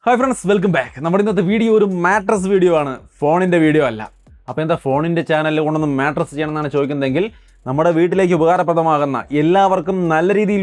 Hi friends, welcome back. നമ്മുടെ ഇന്നത്തെ video ഒരു മാട്രസ് വീഡിയോ ആണ്, ഫോണിൻ്റെ വീഡിയോ അല്ല. അപ്പോൾ എന്താ ഫോണിൻ്റെ ചാനലിൽ കൊണ്ടൊന്ന് മാട്രസ് ചെയ്യണമെന്നാണ് ചോദിക്കുന്നതെങ്കിൽ, നമ്മുടെ വീട്ടിലേക്ക് ഉപകാരപ്രദമാകുന്ന എല്ലാവർക്കും നല്ല രീതിയിൽ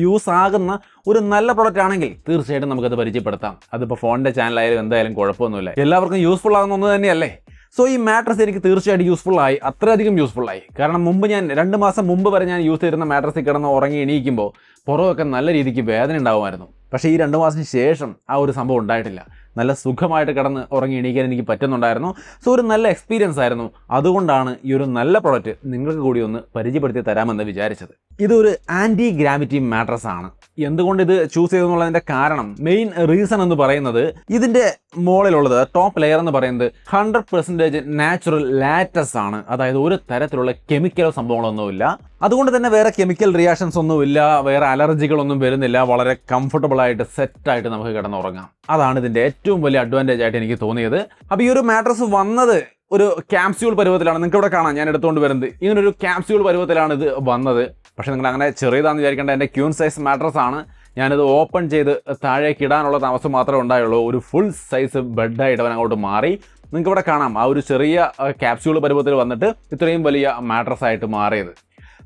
യൂസ് ആകുന്ന ഒരു നല്ല പ്രോഡക്റ്റ് ആണെങ്കിൽ തീർച്ചയായിട്ടും നമുക്കത് പരിചയപ്പെടുത്താം. അതിപ്പോൾ ഫോണിൻ്റെ ചാനലായാലും എന്തായാലും കുഴപ്പമൊന്നുമില്ല, എല്ലാവർക്കും യൂസ്ഫുൾ ആകുന്ന ഒന്ന് തന്നെയല്ലേ. സോ ഈ മാട്രസ് എനിക്ക് തീർച്ചയായിട്ടും യൂസ്ഫുള്ളായി, അത്രയധികം യൂസ്ഫുള്ളായി. കാരണം മുമ്പ് ഞാൻ 2 മാസം മുമ്പ് വരെ ഞാൻ യൂസ് ചെയ്തിരുന്ന മാട്രസിൽ കിടന്ന് ഉറങ്ങി എണീക്കുമ്പോൾ പുറമൊക്കെ നല്ല രീതിക്ക് വേദന ഉണ്ടാകുമായിരുന്നു. പക്ഷേ ഈ 2 മാസത്തിന് ശേഷം ആ ഒരു സംഭവം ഉണ്ടായിട്ടില്ല. നല്ല സുഖമായിട്ട് കിടന്ന് ഉറങ്ങി എണീക്കാൻ എനിക്ക് പറ്റുന്നുണ്ടായിരുന്നു. സോ ഒരു നല്ല എക്സ്പീരിയൻസ് ആയിരുന്നു. അതുകൊണ്ടാണ് ഈ ഒരു നല്ല പ്രോഡക്റ്റ് നിങ്ങൾക്ക് കൂടി ഒന്ന് പരിചയപ്പെടുത്തി തരാമെന്ന് വിചാരിച്ചത്. ഇതൊരു ആൻറ്റി ഗ്രാവിറ്റി മാട്രസ് ആണ്. എന്തുകൊണ്ട് ഇത് ചൂസ് ചെയ്തെന്നുള്ളതിൻ്റെ കാരണം, മെയിൻ റീസൺ എന്ന് പറയുന്നത്, ഇതിൻ്റെ മുകളിലുള്ളത് ടോപ്പ് ലെയർ എന്ന് പറയുന്നത് 100% നാച്ചുറൽ ലാറ്റസ് ആണ്. അതായത് ഒരു തരത്തിലുള്ള കെമിക്കലോ സംഭവങ്ങളൊന്നുമില്ല. അതുകൊണ്ട് തന്നെ വേറെ കെമിക്കൽ റിയാക്ഷൻസ് ഒന്നുമില്ല, വേറെ അലർജികളൊന്നും വരുന്നില്ല. വളരെ കംഫർട്ടബിളായിട്ട് സെറ്റായിട്ട് നമുക്ക് കിടന്നുറങ്ങാം. അതാണ് ഇതിൻ്റെ ഏറ്റവും വലിയ അഡ്വാൻറ്റേജ് ആയിട്ട് എനിക്ക് തോന്നിയത്. അപ്പോൾ ഈ ഒരു മാട്രസ് വന്നത് ഒരു ക്യാപ്സ്യൂൾ പരുവത്തിലാണ്. നിങ്ങൾക്ക് ഇവിടെ കാണാം, ഞാൻ എടുത്തുകൊണ്ട് വരുന്നത് ഇങ്ങനൊരു ക്യാപ്സ്യൂൾ പരുവത്തിലാണ് ഇത് വന്നത്. പക്ഷേ നിങ്ങൾ അങ്ങനെ ചെറിയതാണെന്ന് വിചാരിക്കേണ്ട, എൻ്റെ ക്യൂൻ സൈസ് മാട്രസ് ആണ്. ഞാനിത് ഓപ്പൺ ചെയ്ത് താഴേക്ക് ഇടാനുള്ള താമസം മാത്രമേ ഉണ്ടായുള്ളൂ. ഒരു ഫുൾ സൈസ് ബെഡായിട്ട് അവൻ അങ്ങോട്ട് മാറി. നിങ്ങൾക്ക് ഇവിടെ കാണാം, ആ ഒരു ചെറിയ ക്യാപ്സ്യൂൾ പരുവത്തിൽ വന്നിട്ട് ഇത്രയും വലിയ മാട്രസ് ആയിട്ട് മാറിയത്.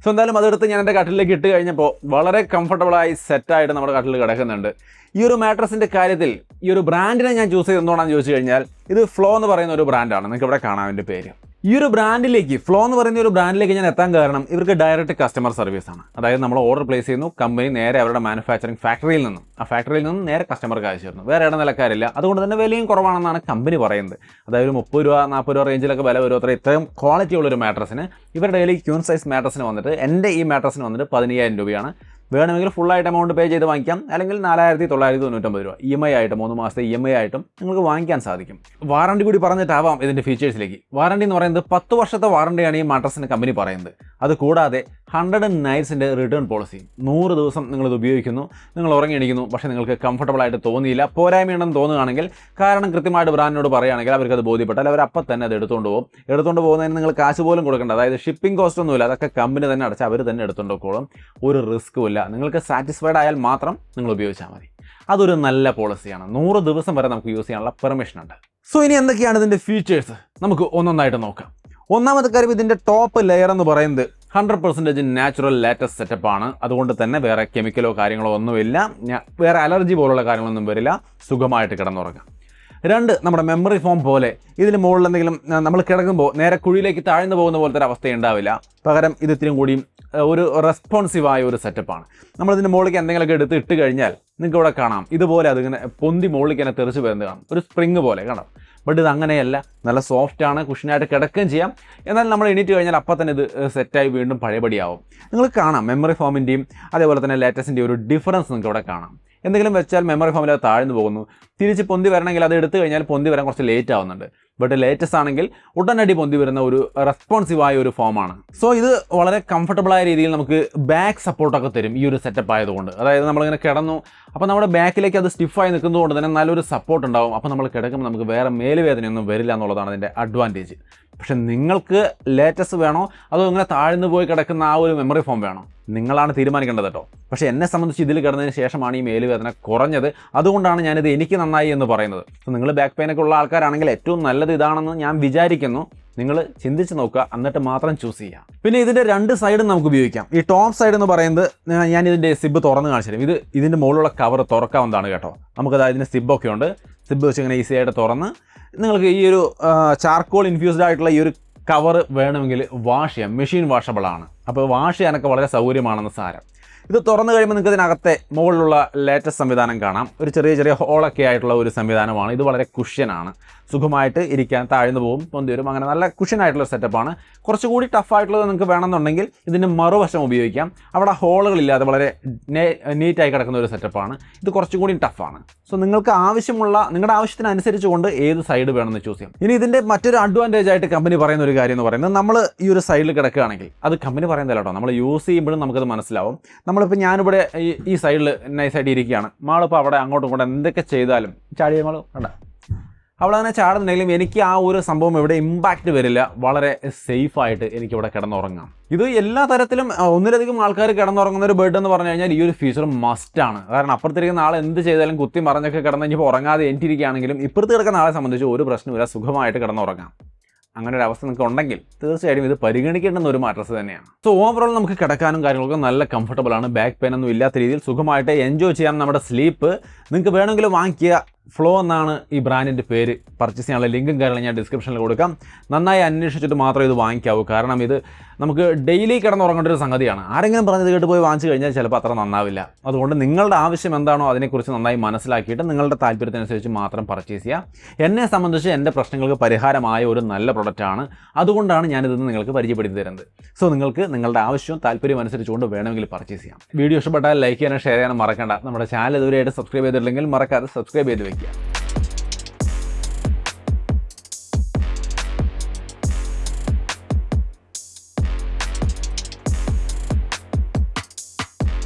സോ എന്തായാലും അതെടുത്ത് ഞാൻ എൻ്റെ കട്ടിലേക്ക് ഇട്ട് കഴിഞ്ഞപ്പോൾ വളരെ കംഫർട്ടബിളായി സെറ്റായിട്ട് നമ്മുടെ കട്ടിൽ കിടക്കുന്നുണ്ട്. ഈ ഒരു മാട്രസിൻ്റെ കാര്യത്തിൽ ഈ ഒരു ബ്രാൻഡിനെ ഞാൻ ചൂസ് ചെയ്ത് എന്തുകൊണ്ടാണെന്ന് ചോദിച്ചു കഴിഞ്ഞാൽ, ഇത് ഫ്ലോ എന്ന് പറയുന്ന ഒരു ബ്രാൻഡാണ്. നിങ്ങൾക്ക് ഇവിടെ കാണാം എൻ്റെ പേര്. ഈ ഒരു ബ്രാൻഡിലേക്ക്, ഫ്ലോ എന്ന് പറയുന്ന ഒരു ബ്രാൻഡിലേക്ക് ഞാൻ എത്താൻ കാരണം, ഇവർക്ക് ഡയറക്റ്റ് കസ്റ്റമർ സർവീസ് ആണ്. അതായത് നമ്മൾ ഓർഡർ പ്ലേസ് ചെയ്യുന്നു, കമ്പനി നേരെ അവരുടെ മാനുഫാക്ചറിങ് ഫാക്ടറിയിൽ നിന്നും നേരെ കസ്റ്റമർക്ക് അയച്ചു തരുന്നു. വേറെ ഇടനിലക്കാരില്ല. അതുകൊണ്ട് തന്നെ വിലയും കുറവാണെന്നാണ് കമ്പനി പറയുന്നത്. അതായത് 30 രൂപ 40 രൂപ റേഞ്ചിലൊക്കെ വില വരും. ഇത്രയും ക്വാളിറ്റി ഉള്ളൊരു മാട്രസിന്, ഇവരുടെ കയ്യിൽ ക്യൂൻ സൈസ് മാട്രസിന് വന്നിട്ട്, എൻ്റെ ഈ മാട്രസിന് വന്നിട്ട് 15,000 രൂപയാണ്. വേണമെങ്കിൽ ഫുള്ളായിട്ട് എമൗണ്ട് പേ ചെയ്ത് വാങ്ങിക്കാം, അല്ലെങ്കിൽ 4,999 രൂപ EMI ആയിട്ട് 3 മാസത്തെ EMI ആയിട്ടും നിങ്ങൾക്ക് വാങ്ങിക്കാൻ സാധിക്കും. വാറണ്ടി കൂടി പറഞ്ഞിട്ടാവാം ഇതിൻ്റെ ഫീച്ചേഴ്സിലേക്ക്. വാറണ്ടി എന്ന് പറയുന്നത് 10 വർഷത്തെ വാറണ്ടിയാണ് ഈ മാട്രസിന് കമ്പനി പറയുന്നത്. അത് കൂടാതെ 100 നൈറ്റ്സിൻ്റെ റിട്ടേൺ പോളിസി. 100 ദിവസം നിങ്ങളിത് ഉപയോഗിക്കുന്നു, നിങ്ങൾ ഉറങ്ങി എണീക്കുന്നു, പക്ഷേ നിങ്ങൾക്ക് കംഫർട്ടബിളായിട്ട് തോന്നിയില്ല, പോരായ്മയുണ്ടെന്ന് തോന്നുകയാണെങ്കിൽ, കാരണം കൃത്യമായിട്ട് ബ്രാൻഡിനോട് പറയുകയാണെങ്കിൽ അവർക്കത് ബോധ്യപ്പെട്ടാൽ അവർ അപ്പം തന്നെ അത് എടുത്തുകൊണ്ട് പോകുന്നതിന് നിങ്ങൾ കാശ് പോലും കൊടുക്കേണ്ട. അതായത് ഷിപ്പിംഗ് കോസ്റ്റ് ഒന്നുമില്ല, അതൊക്കെ കമ്പനി തന്നെ അടച്ച് അവർ തന്നെ എടുത്തുകൊണ്ട് പോകും. ഒരു റിസ്ക്കും ഇല്ല. നിങ്ങൾക്ക് സാറ്റിസ്ഫൈഡ് ആയാൽ മാത്രം നിങ്ങൾ ഉപയോഗിച്ചാൽ മതി. അതൊരു നല്ല പോളിസിയാണ്. 100 ദിവസം വരെ നമുക്ക് യൂസ് ചെയ്യാനുള്ള പെർമിഷൻ ഉണ്ട്. സോ ഇനി എന്തൊക്കെയാണ് ഇതിൻ്റെ ഫീച്ചേഴ്സ്, നമുക്ക് ഒന്നൊന്നായിട്ട് നോക്കാം. ഒന്നാമത്തെ കാര്യം, ഇതിൻ്റെ ടോപ്പ് ലെയർ എന്ന് പറയുന്നത് 100% നാച്ചുറൽ ലാറ്റസ് സെറ്റപ്പാണ്. അതുകൊണ്ട് തന്നെ വേറെ കെമിക്കലോ കാര്യങ്ങളോ ഒന്നുമില്ല, വേറെ അലർജി പോലുള്ള കാര്യങ്ങളൊന്നും വരില്ല, സുഖമായിട്ട് കിടന്നുറങ്ങാം. 2, നമ്മുടെ മെമ്മറി ഫോം പോലെ ഇതിന് മുകളിൽ എന്തെങ്കിലും നമ്മൾ കിടക്കുമ്പോൾ നേരെ കുഴിയിലേക്ക് താഴ്ന്നു പോകുന്ന പോലത്തെ ഒരു അവസ്ഥ ഉണ്ടാവില്ല. പകരം ഇത് ഇത്തിരി കൂടിയും ഒരു റെസ്പോൺസീവായ ഒരു സെറ്റപ്പാണ്. നമ്മളിതിൻ്റെ മുകളിലേക്ക് എന്തെങ്കിലുമൊക്കെ എടുത്ത് ഇട്ട് കഴിഞ്ഞാൽ നിങ്ങൾക്ക് ഇവിടെ കാണാം, ഇതുപോലെ അതിങ്ങനെ പൊന്തി മുകളിലേക്ക് തന്നെ തെറിച്ച് വരുന്നത് കാണാം, ഒരു സ്പ്രിങ് പോലെ കാണാം. ബട്ട് ഇത് അങ്ങനെയല്ല, നല്ല സോഫ്റ്റാണ്, കുഷനായിട്ട് കിടക്കുകയും ചെയ്യാം. എന്നാൽ നമ്മൾ എണീറ്റ് കഴിഞ്ഞാൽ അപ്പം തന്നെ ഇത് സെറ്റായി വീണ്ടും പഴയപടിയാവും. നിങ്ങൾ കാണാം മെമ്മറി ഫോമിൻ്റെയും അതേപോലെ തന്നെ ലേറ്റസിൻ്റെയും ഒരു ഡിഫറൻസ് നിങ്ങൾക്ക് ഇവിടെ കാണാം. എന്തെങ്കിലും വെച്ചാൽ മെമ്മറി ഫോമിൽ അത് താഴ്ന്നു പോകുന്നു, തിരിച്ച് പൊന്തി വരണമെങ്കിൽ അത് എടുത്തു കഴിഞ്ഞാൽ പൊന്തി വരാൻ കുറച്ച് ലേറ്റ് ആവുന്നുണ്ട്. ബട്ട് ലേറ്റസ്റ്റ് ആണെങ്കിൽ ഉടനടി പൊന്തി വരുന്ന ഒരു റെസ്പോൺസീവായ ഒരു ഫോമാണ്. സോ ഇത് വളരെ കംഫർട്ടബിളായ രീതിയിൽ നമുക്ക് ബാക്ക് സപ്പോർട്ടൊക്കെ തരും ഈ ഒരു സെറ്റപ്പ് ആയതുകൊണ്ട്. അതായത് നമ്മളിങ്ങനെ കിടന്നു, അപ്പോൾ നമ്മുടെ ബാക്കിലേക്ക് അത് സ്റ്റിഫായി നിൽക്കുന്നതുകൊണ്ട് തന്നെ നല്ലൊരു സപ്പോർട്ട് ഉണ്ടാവും. അപ്പോൾ നമ്മൾ കിടക്കുമ്പോൾ നമുക്ക് വേറെ മേലുവേദനയൊന്നും വരില്ല എന്നുള്ളതാണ് അതിൻ്റെ അഡ്വാൻറ്റേജ്. പക്ഷെ നിങ്ങൾക്ക് ലേറ്റസ്റ്റ് വേണോ അതോ ഇങ്ങനെ താഴ്ന്നു പോയി കിടക്കുന്ന ആ ഒരു മെമ്മറി ഫോം വേണോ, നിങ്ങളാണ് തീരുമാനിക്കേണ്ടത് കേട്ടോ. പക്ഷേ എന്നെ സംബന്ധിച്ച് ഇതിൽ കിടന്നതിന് ശേഷമാണ് ഈ മേലുവേദന കുറഞ്ഞത്. അതുകൊണ്ടാണ് ഞാനിത് എനിക്ക് നന്നായി എന്ന് പറയുന്നത്. സോ നിങ്ങൾ ബാക്ക് പെയിനൊക്കെ ഉള്ള ആൾക്കാരാണെങ്കിൽ ഏറ്റവും നല്ലത് ഇതാണെന്ന് ഞാൻ വിചാരിക്കുന്നു. നിങ്ങൾ ചിന്തിച്ച് നോക്കുക, എന്നിട്ട് മാത്രം ചൂസ് ചെയ്യാം. പിന്നെ ഇതിൻ്റെ 2 സൈഡും നമുക്ക് ഉപയോഗിക്കാം. ഈ ടോപ്പ് സൈഡ് എന്ന് പറയുന്നത്, ഞാൻ ഇതിൻ്റെ സിബ് തുറന്ന് കാണിച്ചു തരും. ഇതിൻ്റെ മുകളിലുള്ള കവർ തുറക്കാവുന്നതാണ് കേട്ടോ. നമുക്കത് ഇതിൻ്റെ സിബൊക്കെ ഉണ്ട്. സിബ് വെച്ച് ഇങ്ങനെ ഈസി ആയിട്ട് തുറന്ന് നിങ്ങൾക്ക് ഈ ഒരു ചാർക്കോൾ ഇൻഫ്യൂസ്ഡ് ആയിട്ടുള്ള ഈ ഒരു കവർ വേണമെങ്കിൽ വാഷ് ചെയ്യാം. മെഷീൻ വാഷബിളാണ്. അപ്പോൾ വാഷ് ചെയ്യാനൊക്കെ വളരെ സൗകര്യമാണെന്ന് സാരം. ഇത് തുറന്നു കഴിയുമ്പോൾ നിങ്ങൾക്ക് ഇതിനകത്തെ മുകളിലുള്ള ലേറ്റസ്റ്റ് സംവിധാനം കാണാം. ഒരു ചെറിയ ഹോളൊക്കെ ആയിട്ടുള്ള ഒരു സംവിധാനമാണ്. ഇത് വളരെ കുഷ്യനാണ്, സുഖമായിട്ട് ഇരിക്കാൻ, താഴ്ന്നു പോകും, പൊന്തി വരും, അങ്ങനെ നല്ല കുഷ്യനായിട്ടുള്ള സെറ്റപ്പാണ്. കുറച്ചുകൂടി ടഫായിട്ടുള്ളത് നിങ്ങൾക്ക് വേണമെന്നുണ്ടെങ്കിൽ ഇതിൻ്റെ മറുവശം ഉപയോഗിക്കാം. അവിടെ ഹോളുകളില്ലാതെ വളരെ നീറ്റായി കിടക്കുന്ന ഒരു സെറ്റപ്പാണ്. ഇത് കുറച്ചുകൂടി ടഫാണ്. സോ നിങ്ങൾക്ക് നിങ്ങളുടെ ആവശ്യത്തിനനുസരിച്ച് കൊണ്ട് ഏത് സൈഡ് വേണമെന്ന് ചൂസ് ചെയ്യാം. ഇനി ഇതിൻ്റെ മറ്റൊരു അഡ്വാൻറ്റേജ് ആയിട്ട് കമ്പനി പറയുന്ന ഒരു കാര്യം എന്ന് പറയുന്നത്, നമ്മൾ ഈ ഒരു സൈഡിൽ കിടക്കുകയാണെങ്കിൽ, അത് കമ്പനി പറയുന്നതല്ല കേട്ടോ, നമ്മൾ യൂസ് ചെയ്യുമ്പോഴും നമുക്കത് മനസ്സിലാവും. നമ്മളിപ്പോൾ ഞാനിവിടെ ഈ സൈഡിൽ നൈസായിട്ട് ഇരിക്കുകയാണ്, മാളിപ്പോൾ അവിടെ അങ്ങോട്ടും ഇങ്ങോട്ടും എന്തൊക്കെ ചെയ്താലും ചാടിയ മാൾ വേണ്ട അവിടെ അങ്ങനെ ചാടുന്നുണ്ടെങ്കിലും എനിക്ക് ആ ഒരു സംഭവം ഇവിടെ ഇമ്പാക്റ്റ് വരില്ല, വളരെ സേഫായിട്ട് എനിക്കിവിടെ കിടന്നുറങ്ങാം. ഇത് എല്ലാ തരത്തിലും ഒന്നിലധികം ആൾക്കാർ കിടന്നുറങ്ങുന്ന ഒരു ബെഡ് എന്ന് പറഞ്ഞു കഴിഞ്ഞാൽ ഈ ഒരു ഫീച്ചർ മസ്റ്റാണ്. കാരണം അപ്പുറത്തിരിക്കുന്ന ആൾ എന്ത് ചെയ്താലും കുത്തി മറിഞ്ഞൊക്കെ കിടന്ന് കഴിഞ്ഞപ്പോൾ ഉറങ്ങാതെ എണീറ്റിരിക്കുകയാണെങ്കിലും ഇപ്പുറത്ത് കിടക്കുന്ന ആളെ സംബന്ധിച്ച് ഒരു പ്രശ്നമില്ല, സുഖമായിട്ട് കിടന്നുറങ്ങാം. അങ്ങനെ ഒരു അവസ്ഥ നിങ്ങൾക്ക് ഉണ്ടെങ്കിൽ തീർച്ചയായിട്ടും ഇത് പരിഗണിക്കേണ്ടുന്ന ഒരു മാട്രസ് തന്നെയാണ്. സോ ഓവറോൾ നമുക്ക് കിടക്കാനും കാര്യങ്ങളൊക്കെ നല്ല കംഫർട്ടബിൾ ആണ്. ബാക്ക് പെയിൻ ഒന്നും ഇല്ലാത്ത രീതിയിൽ സുഖമായിട്ട് എൻജോയ് ചെയ്യാൻ നമ്മുടെ സ്ലീപ്പ്. നിങ്ങൾക്ക് വേണമെങ്കിൽ വാങ്ങിക്കുക. ഫ്ലോ എന്നാണ് ഈ ബ്രാൻഡിൻ്റെ പേര്. പർച്ചേസ് ചെയ്യാനുള്ള ലിങ്കും കാര്യങ്ങളും ഞാൻ ഡിസ്ക്രിപ്ഷനിൽ കൊടുക്കാം. നന്നായി അന്വേഷിച്ചിട്ട് മാത്രമേ ഇത് വാങ്ങിക്കാവൂ. കാരണം ഇത് നമുക്ക് ഡെയിലി കിടന്നുറങ്ങേണ്ട ഒരു സംഗതിയാണ്. ആരെങ്കിലും പറഞ്ഞത് കേട്ട് പോയി വാങ്ങിച്ചു കഴിഞ്ഞാൽ ചിലപ്പോൾ അത്ര നന്നാവില്ല. അതുകൊണ്ട് നിങ്ങളുടെ ആവശ്യം എന്താണോ അതിനെക്കുറിച്ച് നന്നായി മനസ്സിലാക്കിയിട്ട് നിങ്ങളുടെ താല്പര്യത്തിനനുസരിച്ച് മാത്രം പർച്ചേസ് ചെയ്യുക. എന്നെ സംബന്ധിച്ച് എൻ്റെ പ്രശ്നങ്ങൾക്ക് പരിഹാരമായ ഒരു നല്ല പ്രൊഡക്റ്റാണ്. അതുകൊണ്ടാണ് ഞാനിതെന്ന് നിങ്ങൾക്ക് പരിചയപ്പെടുത്തി തരുന്നത്. സോ നിങ്ങൾക്ക് നിങ്ങളുടെ ആവശ്യവും താല്പര്യം അനുസരിച്ചുകൊണ്ട് വേണമെങ്കിൽ പർച്ചേസ് ചെയ്യാം. വീഡിയോ ഇഷ്ടപ്പെട്ടാൽ ലൈക്ക് ചെയ്യാനും ഷെയർ ചെയ്യാനും മറക്കണ്ട. നമ്മുടെ ചാനൽ ഇതുവരെയായിട്ട് സബ്സ്ക്രൈബ് ചെയ്തിട്ടില്ലെങ്കിൽ മറക്കാതെ സബ്സ്ക്രൈബ് ചെയ്ത് വയ്ക്കുക.